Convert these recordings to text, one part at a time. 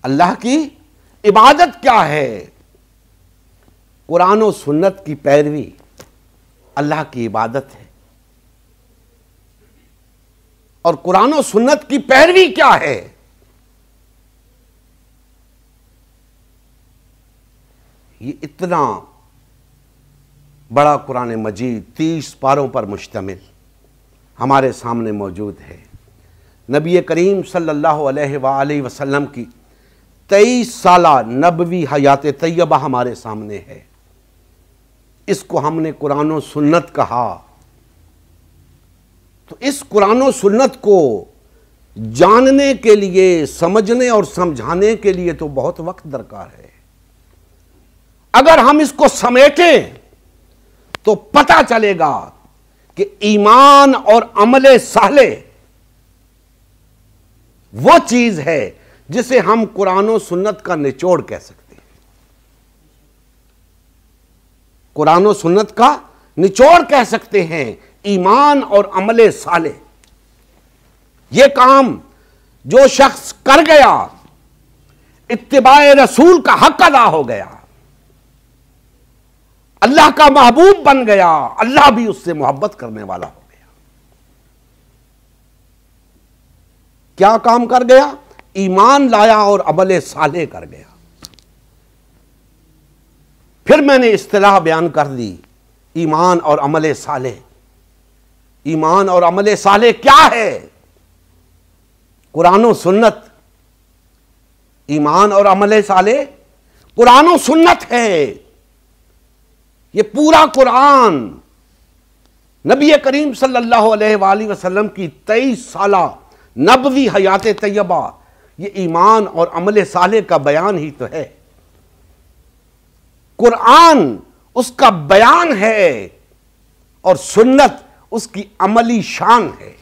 अल्लाह की इबादत क्या है? कुरान और सुन्नत की पैरवी अल्लाह की इबादत है। और कुरान और सुन्नत की पैरवी क्या है? ये इतना बड़ा कुरान मजीद 30 पारों पर मुश्तमिल हमारे सामने मौजूद है। नबी करीम सल्लल्लाहु अलैहि वसल्लम की 23 साला नबवी हयात तैयबा हमारे सामने है। इसको हमने कुरान और सुन्नत कहा। तो इस कुरान और सुन्नत को जानने के लिए, समझने और समझाने के लिए तो बहुत वक्त दरकार है। अगर हम इसको समेटें तो पता चलेगा कि ईमान और अमले साले वो चीज है जिसे हम कुरान और सुन्नत का निचोड़ कह सकते हैं। कुरान और सुन्नत का निचोड़ कह सकते हैं ईमान और अमले साले। ये काम जो शख्स कर गया, इत्तिबाए रसूल का हक अदा हो गया, अल्लाह का महबूब बन गया, अल्लाह भी उससे मोहब्बत करने वाला हो गया। क्या काम कर गया? ईमान लाया और अमले साले कर गया। फिर मैंने इस्तिलाह बयान कर दी, ईमान और अमले साले। ईमान और अमले साले क्या है? कुरान और सुन्नत। ईमान और अमले साले कुरान और सुन्नत है। ये पूरा कुरान नबी करीम सल्लल्लाहु अलैहि वसल्लम की 23 साला नबवी हयात तैयबा, ये ईमान और अमले साले का बयान ही तो है। कुरान उसका बयान है और सुन्नत उसकी अमली शान है।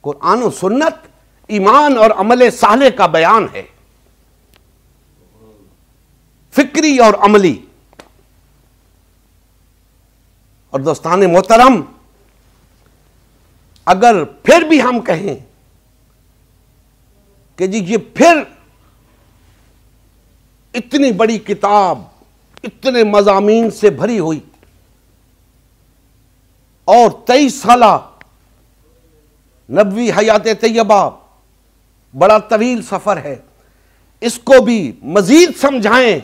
कुरान और सुन्नत ईमान और अमले साले का बयान है, फिक्री और अमली। और दोस्तान मोहतरम, अगर फिर भी हम कहें कि जी ये फिर इतनी बड़ी किताब, इतने मज़ामीन से भरी हुई और 23 साला नबवी हयात तैयबा, बड़ा तवील सफर है, इसको भी मजीद समझाएं,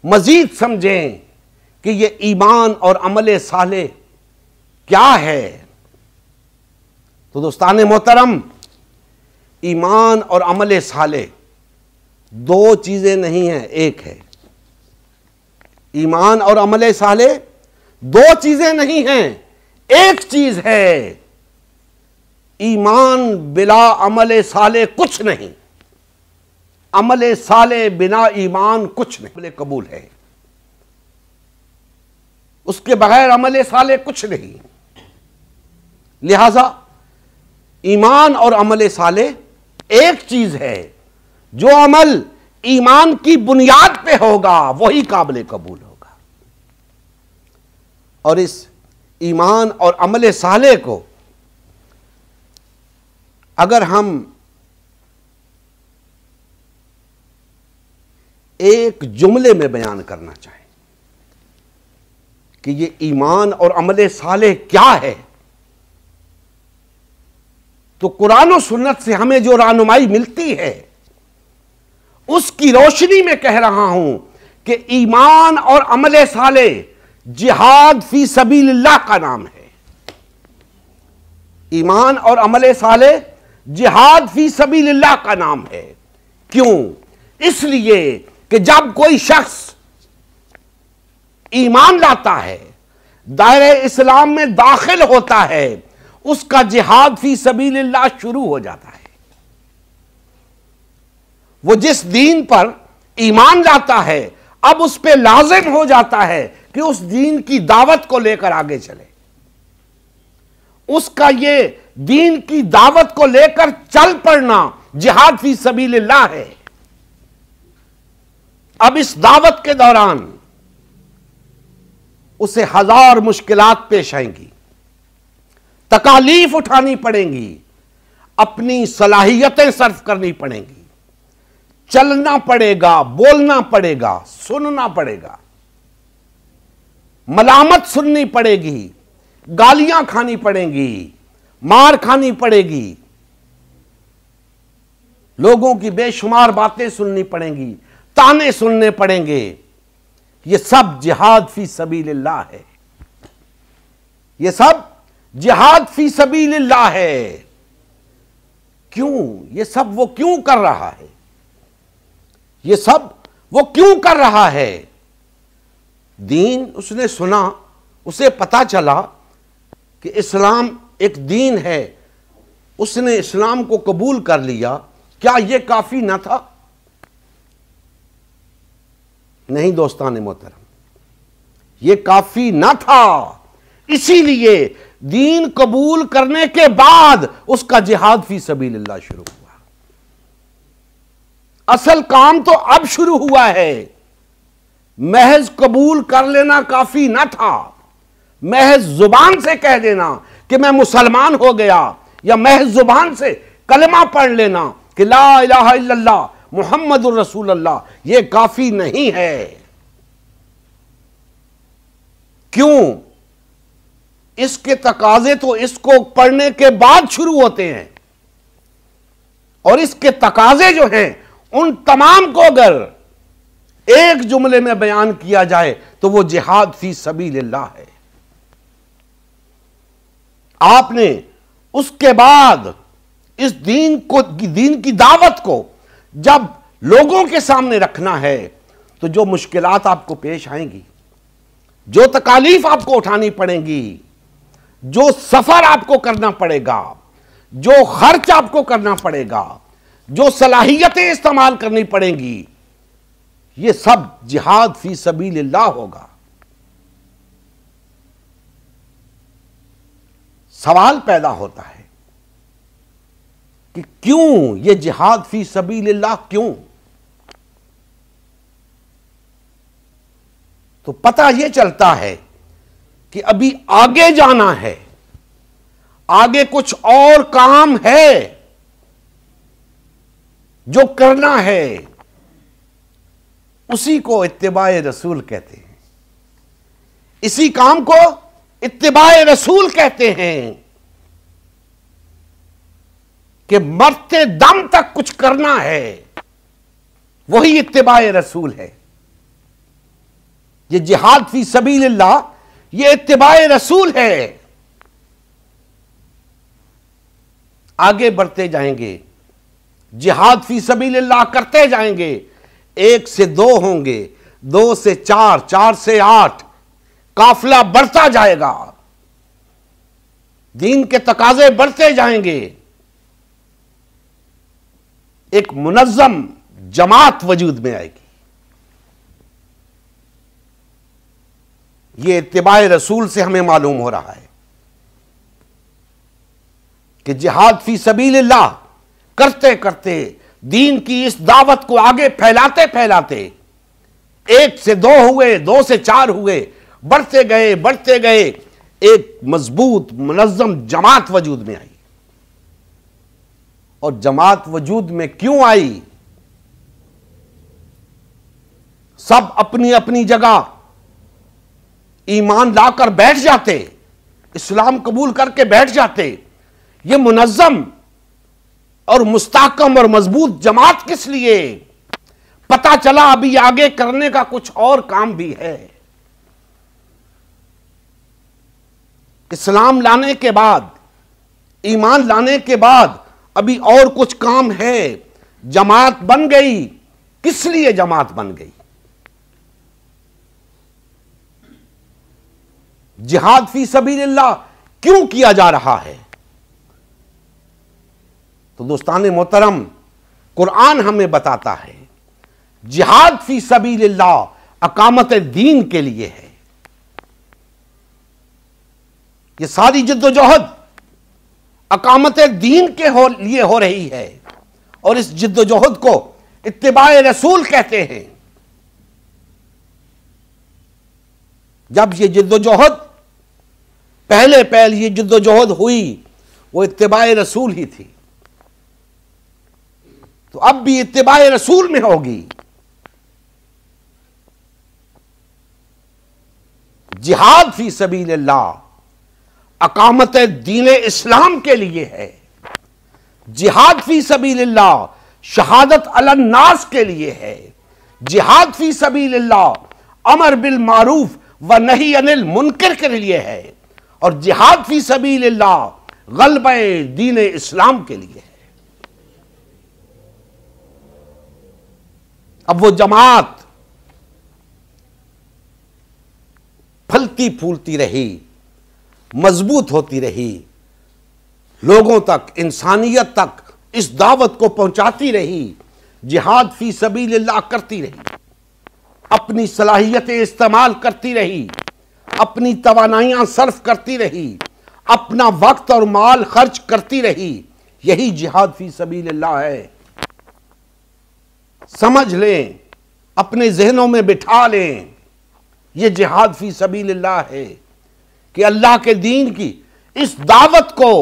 मजीद समझें कि ये ईमान और अमले साले क्या है। तो दोस्तान मोहतरम, ईमान और अमले साले दो चीजें नहीं हैं, एक है। ईमान और अमले साले दो चीजें नहीं हैं, एक चीज है। ईमान बिला अमले साले कुछ नहीं, अमले साले बिना ईमान कुछ नहीं। अमले कबूल है, उसके बगैर अमले साले कुछ नहीं। लिहाजा ईमान और अमले साले एक चीज है। जो अमल ईमान की बुनियाद पे होगा वही काबिल कबूल होगा। और इस ईमान और अमले साले को अगर हम एक जुमले में बयान करना चाहें कि ये ईमान और अमले साले क्या है, तो कुरान और सुन्नत से हमें जो रानुमाई मिलती है उसकी रोशनी में कह रहा हूं कि ईमान और अमले साले जिहाद फी सबीलिल्लाह का नाम है। ईमान और अमले साले जिहाद फी सबीलिल्लाह का नाम है। क्यों? इसलिए कि जब कोई शख्स ईमान लाता है, दायरे इस्लाम में दाखिल होता है, उसका जिहाद फी सबीलिल्लाह शुरू हो जाता है। वो जिस दीन पर ईमान लाता है, अब उस पे लाजिम हो जाता है कि उस दीन की दावत को लेकर आगे चले। उसका ये दीन की दावत को लेकर चल पड़ना जिहाद फी सबीलिल्लाह है। अब इस दावत के दौरान उसे हजार मुश्किलात पेश आएंगी, तकालीफ उठानी पड़ेंगी, अपनी सलाहियतें सर्फ करनी पड़ेंगी, चलना पड़ेगा, बोलना पड़ेगा, सुनना पड़ेगा, मलामत सुननी पड़ेगी, गालियां खानी पड़ेंगी, मार खानी पड़ेगी, लोगों की बेशुमार बातें सुननी पड़ेंगी, ताने सुनने पड़ेंगे। ये सब जिहाद फी सबीलिल्लाह है, ये सब जिहाद फी सबीलिल्लाह है। क्यों? ये सब वो क्यों कर रहा है? ये सब वो क्यों कर रहा है? दीन उसने सुना, उसे पता चला कि इस्लाम एक दीन है, उसने इस्लाम को कबूल कर लिया। क्या यह काफी न था? नहीं दोस्तान मोहतरम, यह काफी न था। इसीलिए दीन कबूल करने के बाद उसका जिहाद फी सबीलिल्लाह शुरू हुआ। असल काम तो अब शुरू हुआ है। महज कबूल कर लेना काफी न था, महज जुबान से कह देना कि मैं मुसलमान हो गया, या महज जुबान से कलमा पढ़ लेना कि ला इलाहा इल्लल्लाह मुहम्मदुर रसूलुल्लाह, यह काफी नहीं है। क्यों? इसके तकाजे तो इसको पढ़ने के बाद शुरू होते हैं, और इसके तकाजे जो हैं उन तमाम को अगर एक जुमले में बयान किया जाए तो वो जिहाद फी सबीलिल्लाह है। आपने उसके बाद इस दीन की दावत को जब लोगों के सामने रखना है तो जो मुश्किलात आपको पेश आएंगी, जो तकालीफ आपको उठानी पड़ेंगी, जो सफर आपको करना पड़ेगा, जो खर्च आपको करना पड़ेगा, जो सलाहियतें इस्तेमाल करनी पड़ेंगी, ये सब जिहाद फी सबीलिल्लाह होगा। सवाल पैदा होता है कि क्यों ये जिहाद फी सबीलिल्लाह, क्यों? तो पता यह चलता है कि अभी आगे जाना है, आगे कुछ और काम है जो करना है, उसी को इत्तिबाए रसूल कहते हैं। इसी काम को इत्तिबाए रसूल कहते हैं कि मरते दम तक कुछ करना है, वही इत्तिबाए रसूल है। ये जिहाद फी सबीलिल्लाह, ये इत्तिबाए रसूल है। आगे बढ़ते जाएंगे, जिहाद फी सबीलिल्लाह करते जाएंगे। 1 से 2 होंगे, 2 से 4, 4 से 8, काफिला बढ़ता जाएगा, दीन के तकाजे बढ़ते जाएंगे। एक मुनज़्ज़म जमात वजूद में आएगी। ये इत्तिबाए रसूल से हमें मालूम हो रहा है कि जिहाद फी सबीलिल्लाह करते करते, दीन की इस दावत को आगे फैलाते फैलाते 1 से 2 हुए, 2 से 4 हुए, बढ़ते गए बढ़ते गए, एक मजबूत मुनज़्ज़म जमात वजूद में आई। और जमात वजूद में क्यों आई? सब अपनी अपनी जगह ईमान लाकर बैठ जाते, इस्लाम कबूल करके बैठ जाते। ये मुनज़्ज़म और मुस्तहकम और मजबूत जमात किस लिए? पता चला अभी आगे करने का कुछ और काम भी है। इस्लाम लाने के बाद, ईमान लाने के बाद अभी और कुछ काम है। जमात बन गई, किस लिए जमात बन गई? जिहाद फी सबीलिल्लाह क्यों किया जा रहा है? तो दोस्ताने मोहतरम, कुरान हमें बताता है जिहाद फी सबीलिल्लाह अकामत दीन के लिए है। ये सारी जिद्दोजहद अकामत दीन के लिए हो रही है, और इस जिद्दोजहद को इत्तिबाए रसूल कहते हैं। जब ये जिद्दोजहद पहले ये जिद्दोजहद हुई, वो इत्तिबाए रसूल ही थी। तो अब भी इत्तिबाए रसूल में होगी। जिहाद फी सबीलिल्लाह अकामत दीन इस्लाम के लिए है। जिहाद फी सबीलिल्लाह शहादत अलन नास के लिए है। जिहाद फी सबीलिल्लाह अमर बिल मारूफ व नही अनिल मुनकर के लिए है। और जिहाद फी सबीलिल्लाह गलबे दीन इस्लाम के लिए है। अब वो जमात फलती फूलती रही, मजबूत होती रही, लोगों तक, इंसानियत तक इस दावत को पहुंचाती रही, जिहाद फी सबीलिल्लाह करती रही, अपनी सलाहियतें इस्तेमाल करती रही, अपनी तवानाइयां सर्फ करती रही, अपना वक्त और माल खर्च करती रही। यही जिहाद फी सबीलिल्लाह है। समझ लें, अपने जहनों में बिठा लें, यह जिहाद फी सबीलिल्लाह है कि अल्लाह के दीन की इस दावत को,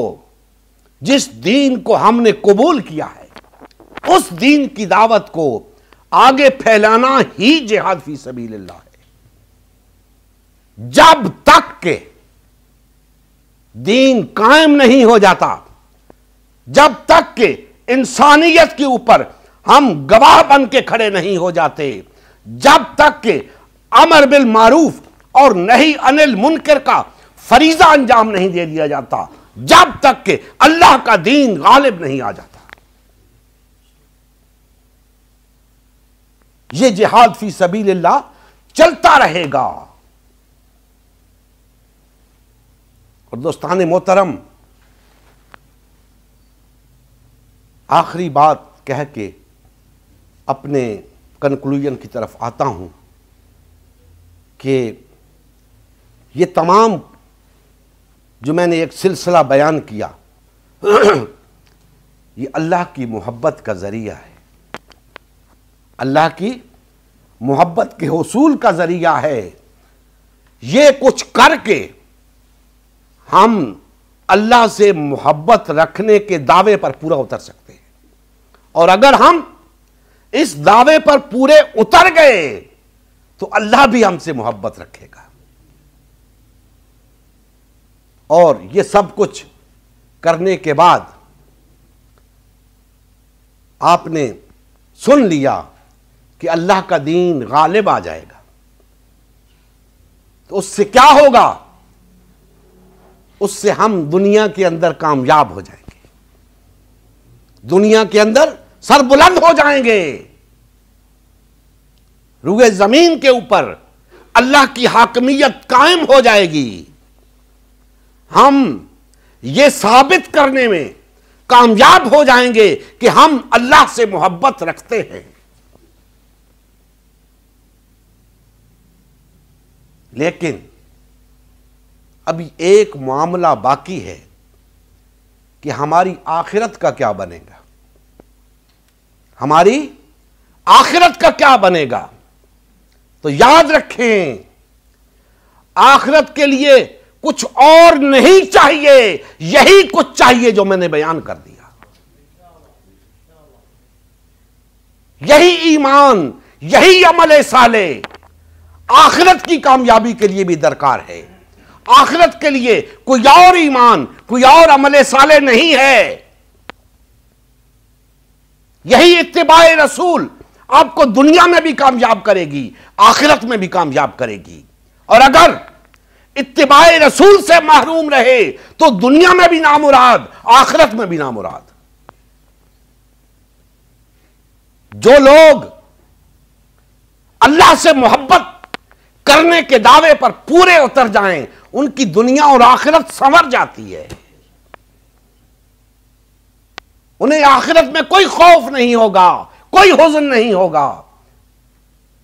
जिस दीन को हमने कबूल किया है, उस दीन की दावत को आगे फैलाना ही जिहाद फी सबीलिल्लाह है। जब तक के दीन कायम नहीं हो जाता, जब तक के इंसानियत के ऊपर हम गवाह बन के खड़े नहीं हो जाते, जब तक के अमर बिल मारूफ और नहीं अनिल मुनकर का फरीजा अंजाम नहीं दे दिया जाता, जब तक के अल्लाह का दीन गालिब नहीं आ जाता, यह जिहाद फी सबीलिल्लाह चलता रहेगा। और दोस्तान मोहतरम, आखिरी बात कह के अपने कंक्लूजन की तरफ आता हूं कि ये तमाम जो मैंने एक सिलसिला बयान किया, ये अल्लाह की मोहब्बत का जरिया है, अल्लाह की मोहब्बत के हुसूल का जरिया है। ये कुछ करके हम अल्लाह से मोहब्बत रखने के दावे पर पूरा उतर सकते हैं। और अगर हम इस दावे पर पूरे उतर गए तो अल्लाह भी हमसे मोहब्बत रखेगा। और ये सब कुछ करने के बाद आपने सुन लिया कि अल्लाह का दीन गालिब आ जाएगा, तो उससे क्या होगा? उससे हम दुनिया के अंदर कामयाब हो जाएंगे, दुनिया के अंदर सरबुलंद हो जाएंगे, रुए जमीन के ऊपर अल्लाह की हाकमियत कायम हो जाएगी। हम ये साबित करने में कामयाब हो जाएंगे कि हम अल्लाह से मोहब्बत रखते हैं। लेकिन अभी एक मामला बाकी है कि हमारी आखिरत का क्या बनेगा, हमारी आखिरत का क्या बनेगा। तो याद रखें, आखिरत के लिए कुछ और नहीं चाहिए, यही कुछ चाहिए जो मैंने बयान कर दिया। यही ईमान, यही अमल साले आखिरत की कामयाबी के लिए भी दरकार है। आखिरत के लिए कोई और ईमान, कोई और अमल साले नहीं है। यही इत्तिबाए रसूल आपको दुनिया में भी कामयाब करेगी, आखिरत में भी कामयाब करेगी। और अगर इत्तिबाए रसूल से महरूम रहे तो दुनिया में भी नामुराद, आखिरत में भी नामुराद। जो लोग अल्लाह से मोहब्बत करने के दावे पर पूरे उतर जाएं, उनकी दुनिया और आखिरत संवर जाती है। उन्हें आखिरत में कोई खौफ नहीं होगा, कोई हुज़्न नहीं होगा।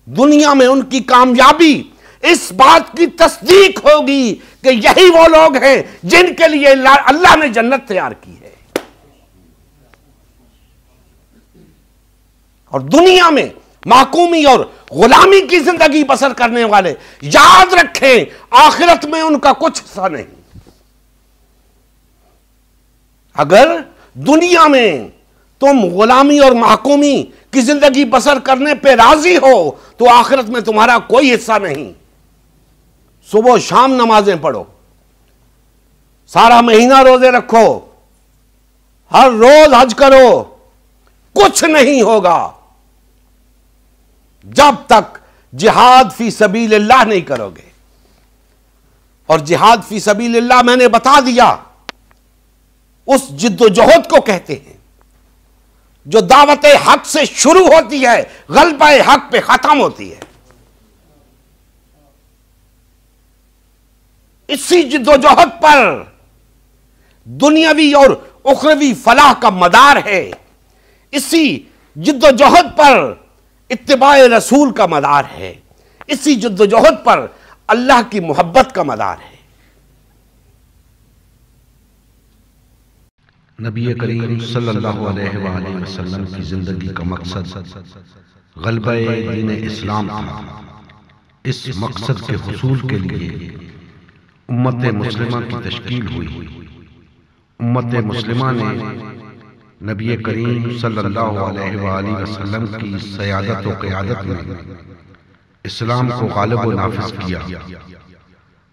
दुनिया में उनकी कामयाबी इस बात की तस्दीक होगी कि यही वो लोग हैं जिनके लिए अल्लाह ने जन्नत तैयार की है। और दुनिया में माकूमी और गुलामी की जिंदगी बसर करने वाले, याद रखें, आखिरत में उनका कुछ हिस्सा नहीं। अगर दुनिया में तुम गुलामी और महकूमी की जिंदगी बसर करने पे राजी हो तो आखिरत में तुम्हारा कोई हिस्सा नहीं। सुबह शाम नमाजें पढ़ो, सारा महीना रोजे रखो, हर रोज हज करो, कुछ नहीं होगा जब तक जिहाद फी सबीलिल्लाह नहीं करोगे। और जिहाद फी सबीलिल्लाह मैंने बता दिया, उस जिद्दोजहद को कहते हैं जो दावत हक से शुरू होती है, गलबा हक पे खत्म होती है। इसी जिद्दोजहद पर दुनियावी और उखरवी फलाह का मदार है। इसी जिद्दोजहद पर इत्तिबाए रसूल का मदार है। इसी जिद्दोजहद पर अल्लाह की मोहब्बत का मदार है। नबी करीम सल्लल्लाहु अलैहि वसल्लम की जिंदगी का मकसद गलबा-ए दीन इस्लाम था। इस मकसद के हुसूल के लिए उम्मत मुस्लिमा की तश्कील हुई। उम्मत मुस्लिमा ने नबी करीम सल्लल्लाहु अलैहि वसल्लम की सयादत व क़यादत में इस्लाम को गालिब व नाफिज किया।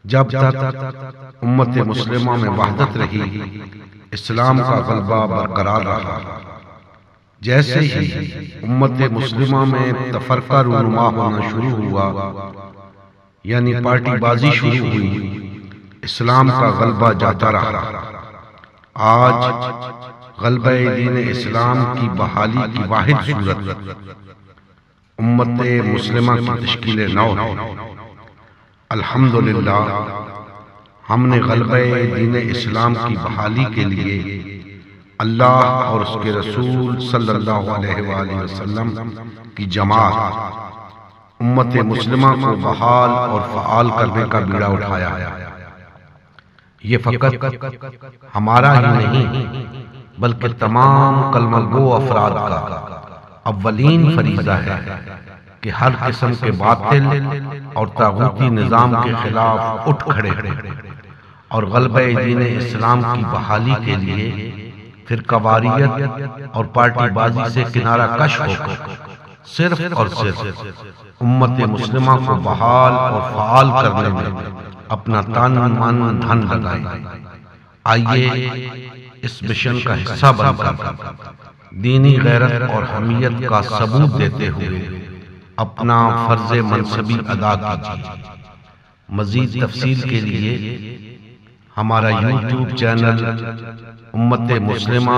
जब तक उम्मत मुस्लिमा में वहदत रही, इस्लाम का गलबा बरकरार रहा। जैसे ही उम्मत मुस्लिमा में तफरका रूनुमा होना शुरू हुआ, यानी पार्टीबाजी शुरू हुई, इस्लाम का गलबा जाता रहा। आज गलबा-ए दीन इस्लाम की बहाली की वाहिद सूरत उम्मत मुस्लिमा की तश्कील नौ है। अल्हम्दुलिल्लाह, हमने गलबा-ए दीन इस्लाम की बहाली के लिए अल्लाह और उसके रसूल सल्लल्लाहु अलैहि वसल्लम की जमात उम्मत मुस्लिमा को बहाल और फ़आल करने का बीड़ा उठाया है। ये फकत हमारा ही नहीं बल्कि तमाम कलमा गो अफराद का अव्वलीन फरीज़ा है कि हर किस्म के बातिल और तागूती निज़ाम के खिलाफ उठ खड़े और गलबा-ए दीन इस्लाम की बहाली के लिए फिरकावारियत और पार्टीबाजी से किनारा कश होकर सिर्फ और सिर्फ उम्मत मुस्लिमा को बहाल और फ़आल करने में अपना तन मन धन लगाए। आइए इस मिशन का हिस्सा बनकर दीनी गैरत और हमीयत का सबूत देते हुए अपना फर्ज मनसबी अदा कीजिए। मजीद तफसील के लिए हमारा यूट्यूब चैनल उम्मत मुस्लिमा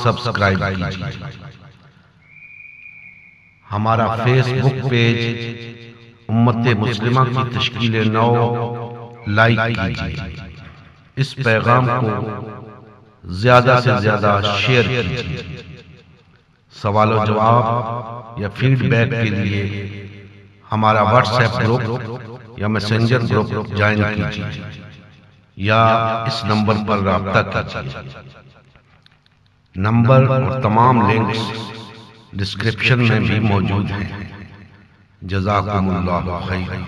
सब्सक्राइब कीजिए। हमारा फेसबुक पेज उम्मत मुस्लिमा की तश्कील नौ लाइक कीजिए। इस पैगाम को ज्यादा से ज्यादा शेयर कीजिए। सवाल और जवाब या फीडबैक के लिए हमारा व्हाट्सएप ग्रुप या मैसेंजर ग्रुप ज्वाइन कीजिए या इस नंबर पर राब्ता कीजिए। नंबर और तमाम लिंक्स डिस्क्रिप्शन में भी मौजूद हैं। जज़ाकुमुल्लाहु खैर।